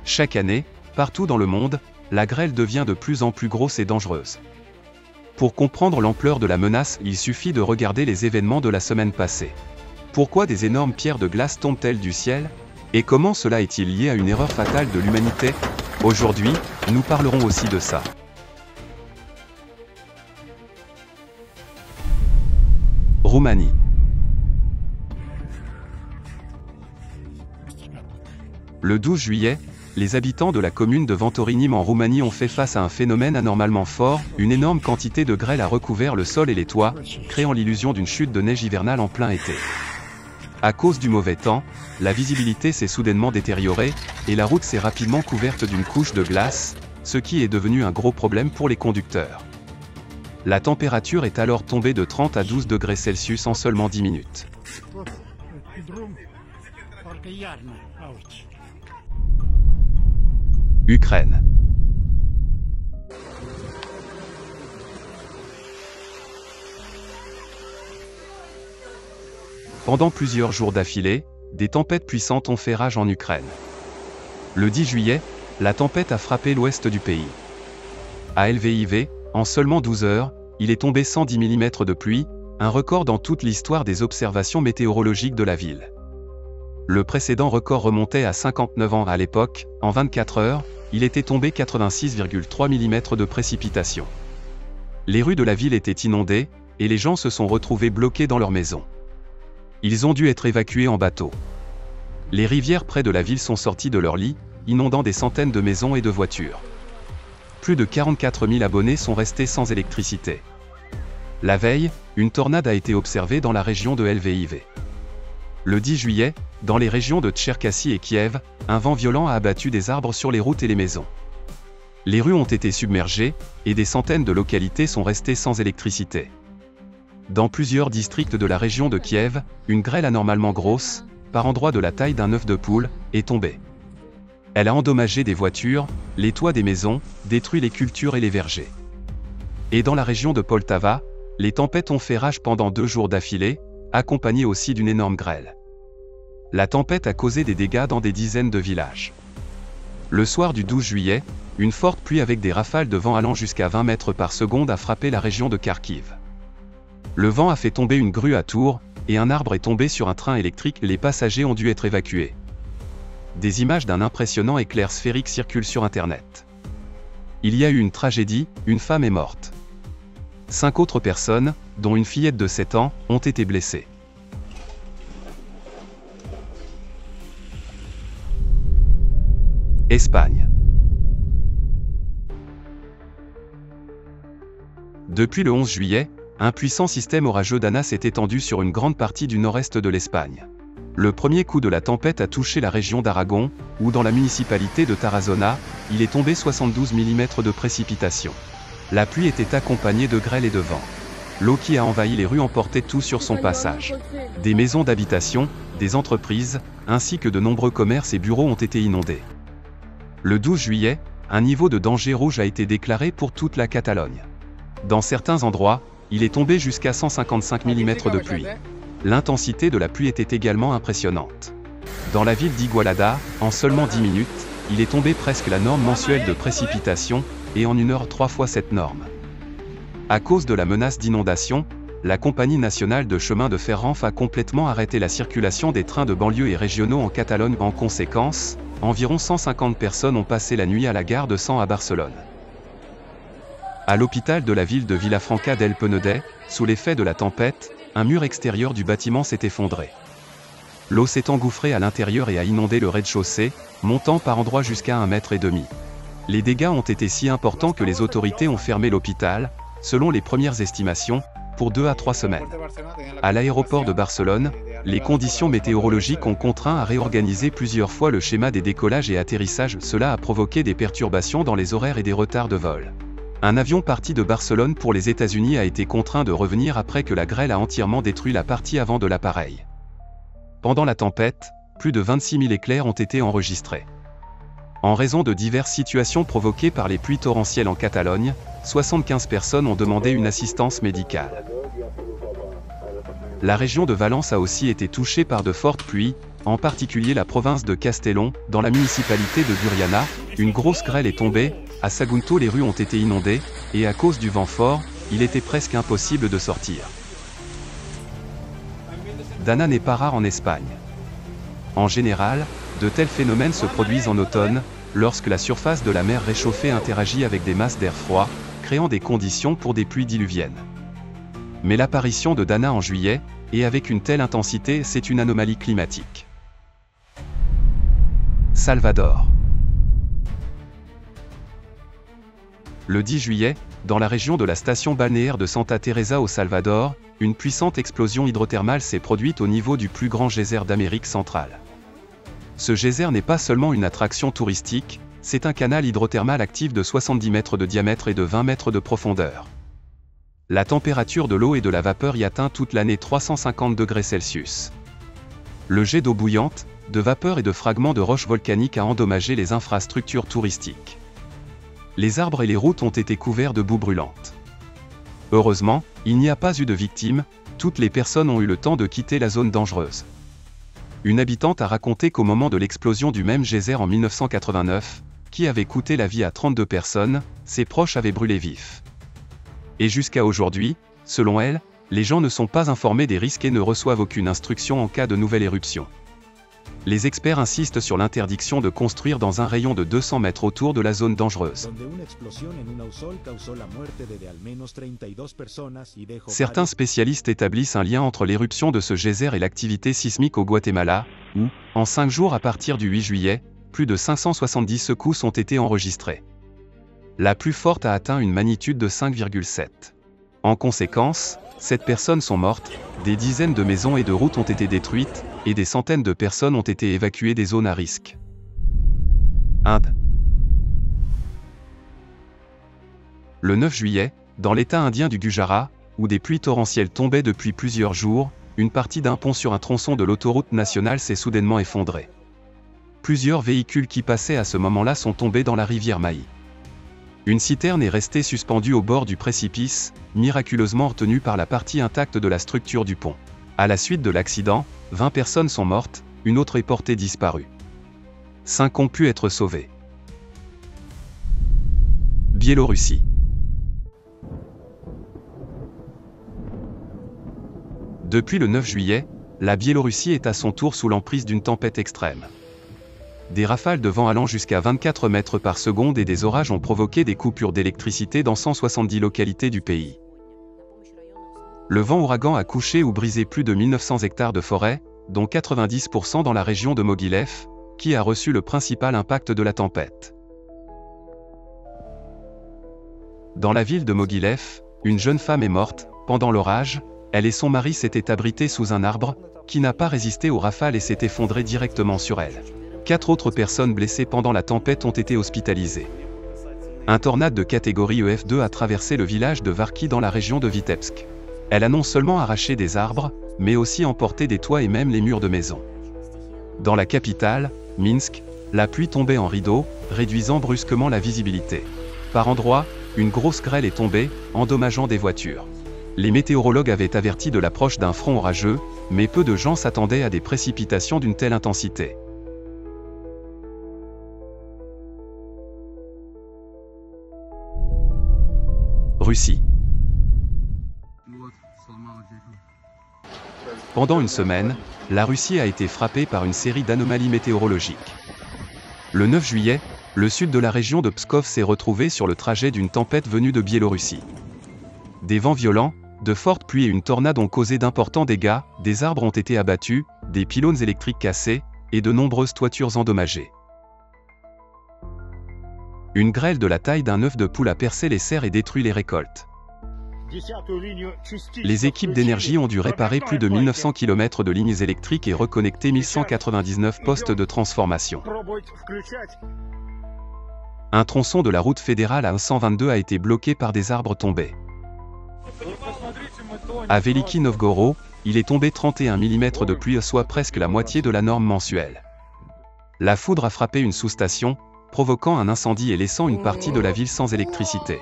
Chaque année, partout dans le monde, la grêle devient de plus en plus grosse et dangereuse. Pour comprendre l'ampleur de la menace, il suffit de regarder les événements de la semaine passée. Pourquoi des énormes pierres de glace tombent-elles du ciel? Et comment cela est-il lié à une erreur fatale de l'humanité? Aujourd'hui, nous parlerons aussi de ça. Roumanie. Le 12 juillet, les habitants de la commune de Ventorinim en Roumanie ont fait face à un phénomène anormalement fort, une énorme quantité de grêle a recouvert le sol et les toits, créant l'illusion d'une chute de neige hivernale en plein été. À cause du mauvais temps, la visibilité s'est soudainement détériorée, et la route s'est rapidement couverte d'une couche de glace, ce qui est devenu un gros problème pour les conducteurs. La température est alors tombée de 30 à 12 degrés Celsius en seulement 10 minutes. Ukraine. Pendant plusieurs jours d'affilée, des tempêtes puissantes ont fait rage en Ukraine. Le 10 juillet, la tempête a frappé l'ouest du pays. À Lviv, en seulement 12 heures, il est tombé 110 mm de pluie, un record dans toute l'histoire des observations météorologiques de la ville. Le précédent record remontait à 59 ans à l'époque, en 24 heures, il était tombé 86,3 mm de précipitations. Les rues de la ville étaient inondées, et les gens se sont retrouvés bloqués dans leurs maisons. Ils ont dû être évacués en bateau. Les rivières près de la ville sont sorties de leurs lits, inondant des centaines de maisons et de voitures. Plus de 44 000 abonnés sont restés sans électricité. La veille, une tornade a été observée dans la région de Lviv. Le 10 juillet, dans les régions de Tcherkassy et Kiev, un vent violent a abattu des arbres sur les routes et les maisons. Les rues ont été submergées, et des centaines de localités sont restées sans électricité. Dans plusieurs districts de la région de Kiev, une grêle anormalement grosse, par endroits de la taille d'un œuf de poule, est tombée. Elle a endommagé des voitures, les toits des maisons, détruit les cultures et les vergers. Et dans la région de Poltava, les tempêtes ont fait rage pendant 2 jours d'affilée, accompagnées aussi d'une énorme grêle. La tempête a causé des dégâts dans des dizaines de villages. Le soir du 12 juillet, une forte pluie avec des rafales de vent allant jusqu'à 20 mètres par seconde a frappé la région de Kharkiv. Le vent a fait tomber une grue à Tours, et un arbre est tombé sur un train électrique, les passagers ont dû être évacués. Des images d'un impressionnant éclair sphérique circulent sur Internet. Il y a eu une tragédie, une femme est morte. 5 autres personnes, dont une fillette de 7 ans, ont été blessées. Espagne. Depuis le 11 juillet, un puissant système orageux Dana s'est étendu sur une grande partie du nord-est de l'Espagne. Le premier coup de la tempête a touché la région d'Aragon, où dans la municipalité de Tarazona, il est tombé 72 mm de précipitations. La pluie était accompagnée de grêle et de vent. L'eau qui a envahi les rues emportait tout sur son passage. Des maisons d'habitation, des entreprises, ainsi que de nombreux commerces et bureaux ont été inondés. Le 12 juillet, un niveau de danger rouge a été déclaré pour toute la Catalogne. Dans certains endroits, il est tombé jusqu'à 155 mm de pluie. L'intensité de la pluie était également impressionnante. Dans la ville d'Igualada, en seulement 10 minutes, il est tombé presque la norme mensuelle de précipitation, et en 1 heure 3 fois cette norme. À cause de la menace d'inondation, la Compagnie nationale de chemin de fer Renfe a complètement arrêté la circulation des trains de banlieue et régionaux en Catalogne. En conséquence, environ 150 personnes ont passé la nuit à la gare de Sants à Barcelone. À l'hôpital de la ville de Vilafranca del Penedès, sous l'effet de la tempête, un mur extérieur du bâtiment s'est effondré. L'eau s'est engouffrée à l'intérieur et a inondé le rez-de-chaussée, montant par endroits jusqu'à 1,5 m. Les dégâts ont été si importants que les autorités ont fermé l'hôpital, selon les premières estimations, pour 2 à 3 semaines. À l'aéroport de Barcelone, les conditions météorologiques ont contraint à réorganiser plusieurs fois le schéma des décollages et atterrissages. Cela a provoqué des perturbations dans les horaires et des retards de vol. Un avion parti de Barcelone pour les États-Unis a été contraint de revenir après que la grêle a entièrement détruit la partie avant de l'appareil. Pendant la tempête, plus de 26 000 éclairs ont été enregistrés. En raison de diverses situations provoquées par les pluies torrentielles en Catalogne, 75 personnes ont demandé une assistance médicale. La région de Valence a aussi été touchée par de fortes pluies, en particulier la province de Castellón, dans la municipalité de Guriana, une grosse grêle est tombée, à Sagunto les rues ont été inondées, et à cause du vent fort, il était presque impossible de sortir. Dana n'est pas rare en Espagne. En général, de tels phénomènes se produisent en automne, lorsque la surface de la mer réchauffée interagit avec des masses d'air froid, créant des conditions pour des pluies diluviennes. Mais l'apparition de Dana en juillet, et avec une telle intensité, c'est une anomalie climatique. Salvador. Le 10 juillet, dans la région de la station balnéaire de Santa Teresa au Salvador, une puissante explosion hydrothermale s'est produite au niveau du plus grand geyser d'Amérique centrale. Ce geyser n'est pas seulement une attraction touristique, c'est un canal hydrothermal actif de 70 mètres de diamètre et de 20 mètres de profondeur. La température de l'eau et de la vapeur y atteint toute l'année 350 degrés Celsius. Le jet d'eau bouillante, de vapeur et de fragments de roches volcaniques a endommagé les infrastructures touristiques. Les arbres et les routes ont été couverts de boue brûlante. Heureusement, il n'y a pas eu de victimes, toutes les personnes ont eu le temps de quitter la zone dangereuse. Une habitante a raconté qu'au moment de l'explosion du même geyser en 1989, qui avait coûté la vie à 32 personnes, ses proches avaient brûlé vifs. Et jusqu'à aujourd'hui, selon elle, les gens ne sont pas informés des risques et ne reçoivent aucune instruction en cas de nouvelle éruption. Les experts insistent sur l'interdiction de construire dans un rayon de 200 mètres autour de la zone dangereuse. Certains spécialistes établissent un lien entre l'éruption de ce geyser et l'activité sismique au Guatemala, où, en 5 jours à partir du 8 juillet, plus de 570 secousses ont été enregistrées. La plus forte a atteint une magnitude de 5,7. En conséquence, 7 personnes sont mortes, des dizaines de maisons et de routes ont été détruites, et des centaines de personnes ont été évacuées des zones à risque. Inde. Le 9 juillet, dans l'état indien du Gujarat, où des pluies torrentielles tombaient depuis plusieurs jours, une partie d'un pont sur un tronçon de l'autoroute nationale s'est soudainement effondrée. Plusieurs véhicules qui passaient à ce moment-là sont tombés dans la rivière Mahi. Une citerne est restée suspendue au bord du précipice, miraculeusement retenue par la partie intacte de la structure du pont. À la suite de l'accident, 20 personnes sont mortes, une autre est portée disparue. 5 ont pu être sauvés. Biélorussie. Depuis le 9 juillet, la Biélorussie est à son tour sous l'emprise d'une tempête extrême. Des rafales de vent allant jusqu'à 24 mètres par seconde et des orages ont provoqué des coupures d'électricité dans 170 localités du pays. Le vent ouragan a couché ou brisé plus de 1900 hectares de forêt, dont 90% dans la région de Moguilev, qui a reçu le principal impact de la tempête. Dans la ville de Moguilev, une jeune femme est morte, pendant l'orage, elle et son mari s'étaient abrités sous un arbre, qui n'a pas résisté aux rafales et s'est effondré directement sur elle. 4 autres personnes blessées pendant la tempête ont été hospitalisées. Un tornade de catégorie EF2 a traversé le village de Varki dans la région de Vitebsk. Elle a non seulement arraché des arbres, mais aussi emporté des toits et même les murs de maisons. Dans la capitale, Minsk, la pluie tombait en rideaux, réduisant brusquement la visibilité. Par endroits, une grosse grêle est tombée, endommageant des voitures. Les météorologues avaient averti de l'approche d'un front orageux, mais peu de gens s'attendaient à des précipitations d'une telle intensité. Russie. Pendant une semaine, la Russie a été frappée par une série d'anomalies météorologiques. Le 9 juillet, le sud de la région de Pskov s'est retrouvé sur le trajet d'une tempête venue de Biélorussie. Des vents violents, de fortes pluies et une tornade ont causé d'importants dégâts, des arbres ont été abattus, des pylônes électriques cassés, et de nombreuses toitures endommagées. Une grêle de la taille d'un œuf de poule a percé les serres et détruit les récoltes. Les équipes d'énergie ont dû réparer plus de 1900 km de lignes électriques et reconnecter 1199 postes de transformation. Un tronçon de la route fédérale A122 a été bloqué par des arbres tombés. À Veliki Novgorod, il est tombé 31 mm de pluie, soit presque la moitié de la norme mensuelle. La foudre a frappé une sous-station, provoquant un incendie et laissant une partie de la ville sans électricité.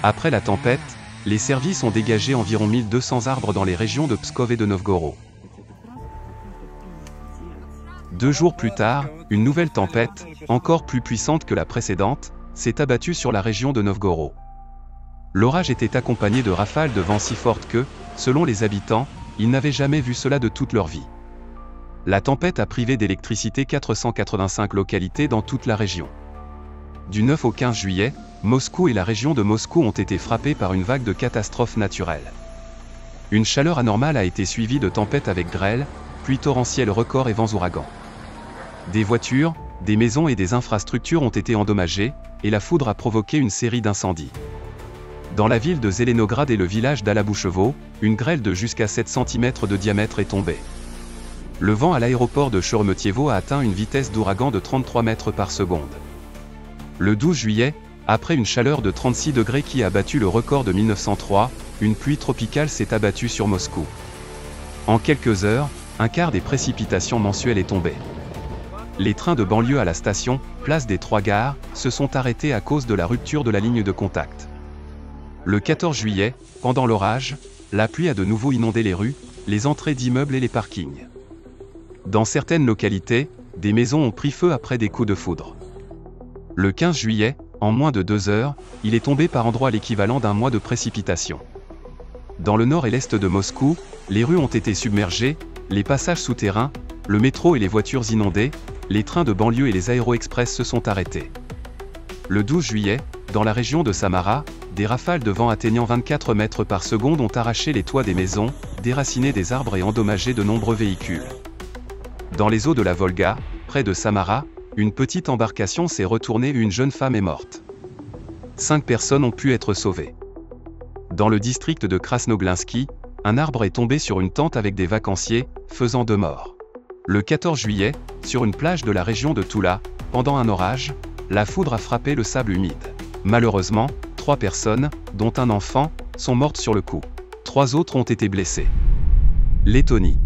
Après la tempête, les services ont dégagé environ 1200 arbres dans les régions de Pskov et de Novgorod. 2 jours plus tard, une nouvelle tempête, encore plus puissante que la précédente, s'est abattue sur la région de Novgorod. L'orage était accompagné de rafales de vent si fortes que, selon les habitants, ils n'avaient jamais vu cela de toute leur vie. La tempête a privé d'électricité 485 localités dans toute la région. Du 9 au 15 juillet, Moscou et la région de Moscou ont été frappés par une vague de catastrophes naturelles. Une chaleur anormale a été suivie de tempêtes avec grêle, pluies torrentielles records et vents ouragans. Des voitures, des maisons et des infrastructures ont été endommagées, et la foudre a provoqué une série d'incendies. Dans la ville de Zelenograd et le village d'Alabouchevo, une grêle de jusqu'à 7 cm de diamètre est tombée. Le vent à l'aéroport de Sheremetyevo a atteint une vitesse d'ouragan de 33 mètres par seconde. Le 12 juillet, après une chaleur de 36 degrés qui a battu le record de 1903, une pluie tropicale s'est abattue sur Moscou. En quelques heures, un quart des précipitations mensuelles est tombé. Les trains de banlieue à la station, place des Trois Gares, se sont arrêtés à cause de la rupture de la ligne de contact. Le 14 juillet, pendant l'orage, la pluie a de nouveau inondé les rues, les entrées d'immeubles et les parkings. Dans certaines localités, des maisons ont pris feu après des coups de foudre. Le 15 juillet, en moins de 2 heures, il est tombé par endroits l'équivalent d'un mois de précipitations. Dans le nord et l'est de Moscou, les rues ont été submergées, les passages souterrains, le métro et les voitures inondées, les trains de banlieue et les aéroexpress se sont arrêtés. Le 12 juillet, dans la région de Samara, des rafales de vent atteignant 24 mètres par seconde ont arraché les toits des maisons, déraciné des arbres et endommagé de nombreux véhicules. Dans les eaux de la Volga, près de Samara, une petite embarcation s'est retournée et une jeune femme est morte. 5 personnes ont pu être sauvées. Dans le district de Krasnoglinski, un arbre est tombé sur une tente avec des vacanciers, faisant 2 morts. Le 14 juillet, sur une plage de la région de Toula, pendant un orage, la foudre a frappé le sable humide. Malheureusement, 3 personnes, dont un enfant, sont mortes sur le coup. 3 autres ont été blessées. Lettonie.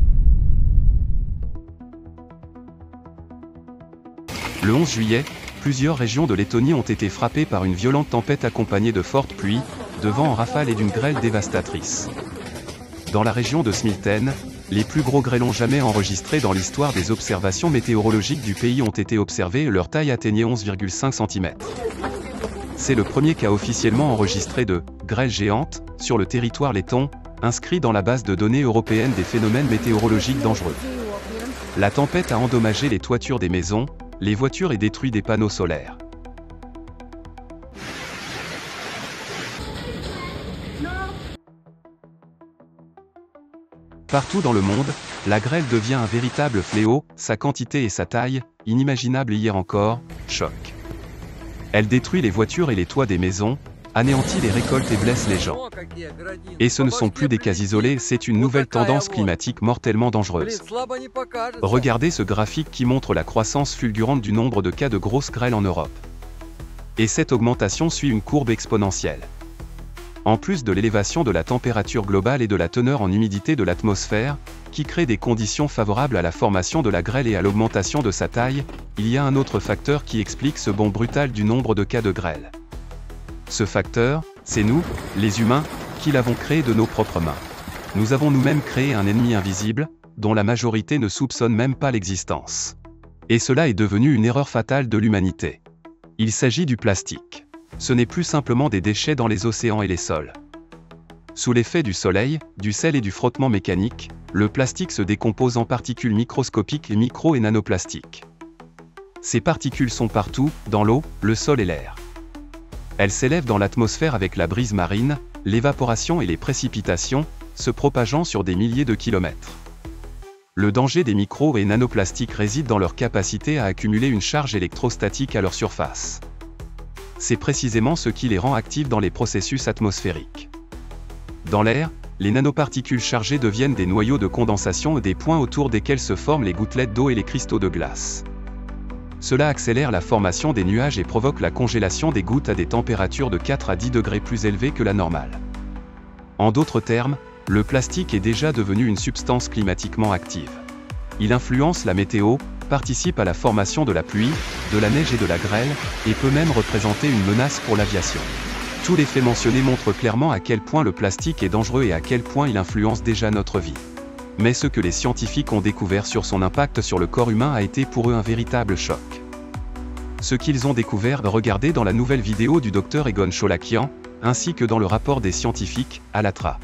Le 11 juillet, plusieurs régions de Lettonie ont été frappées par une violente tempête accompagnée de fortes pluies, de vents en rafale et d'une grêle dévastatrice. Dans la région de Smiltene, les plus gros grêlons jamais enregistrés dans l'histoire des observations météorologiques du pays ont été observés et leur taille atteignait 11,5 cm. C'est le premier cas officiellement enregistré de « grêle géante » sur le territoire letton, inscrit dans la base de données européenne des phénomènes météorologiques dangereux. La tempête a endommagé les toitures des maisons, les voitures et détruit des panneaux solaires. Partout dans le monde, la grêle devient un véritable fléau, sa quantité et sa taille, inimaginables hier encore, choquent. Elle détruit les voitures et les toits des maisons, anéantit les récoltes et blesse les gens. Et ce ne sont plus des cas isolés, c'est une nouvelle tendance climatique mortellement dangereuse. Regardez ce graphique qui montre la croissance fulgurante du nombre de cas de grosses grêles en Europe. Et cette augmentation suit une courbe exponentielle. En plus de l'élévation de la température globale et de la teneur en humidité de l'atmosphère, qui crée des conditions favorables à la formation de la grêle et à l'augmentation de sa taille, il y a un autre facteur qui explique ce bond brutal du nombre de cas de grêle. Ce facteur, c'est nous, les humains, qui l'avons créé de nos propres mains. Nous avons nous-mêmes créé un ennemi invisible, dont la majorité ne soupçonne même pas l'existence. Et cela est devenu une erreur fatale de l'humanité. Il s'agit du plastique. Ce n'est plus simplement des déchets dans les océans et les sols. Sous l'effet du soleil, du sel et du frottement mécanique, le plastique se décompose en particules microscopiques et micro- et nanoplastiques. Ces particules sont partout, dans l'eau, le sol et l'air. Elles s'élèvent dans l'atmosphère avec la brise marine, l'évaporation et les précipitations, se propageant sur des milliers de kilomètres. Le danger des micro- et nanoplastiques réside dans leur capacité à accumuler une charge électrostatique à leur surface. C'est précisément ce qui les rend actifs dans les processus atmosphériques. Dans l'air, les nanoparticules chargées deviennent des noyaux de condensation et des points autour desquels se forment les gouttelettes d'eau et les cristaux de glace. Cela accélère la formation des nuages et provoque la congélation des gouttes à des températures de 4 à 10 degrés plus élevées que la normale. En d'autres termes, le plastique est déjà devenu une substance climatiquement active. Il influence la météo, participe à la formation de la pluie, de la neige et de la grêle, et peut même représenter une menace pour l'aviation. Tous les faits mentionnés montrent clairement à quel point le plastique est dangereux et à quel point il influence déjà notre vie. Mais ce que les scientifiques ont découvert sur son impact sur le corps humain a été pour eux un véritable choc. Ce qu'ils ont découvert, regardez dans la nouvelle vidéo du Dr Egon Cholakian, ainsi que dans le rapport des scientifiques, ALLATRA.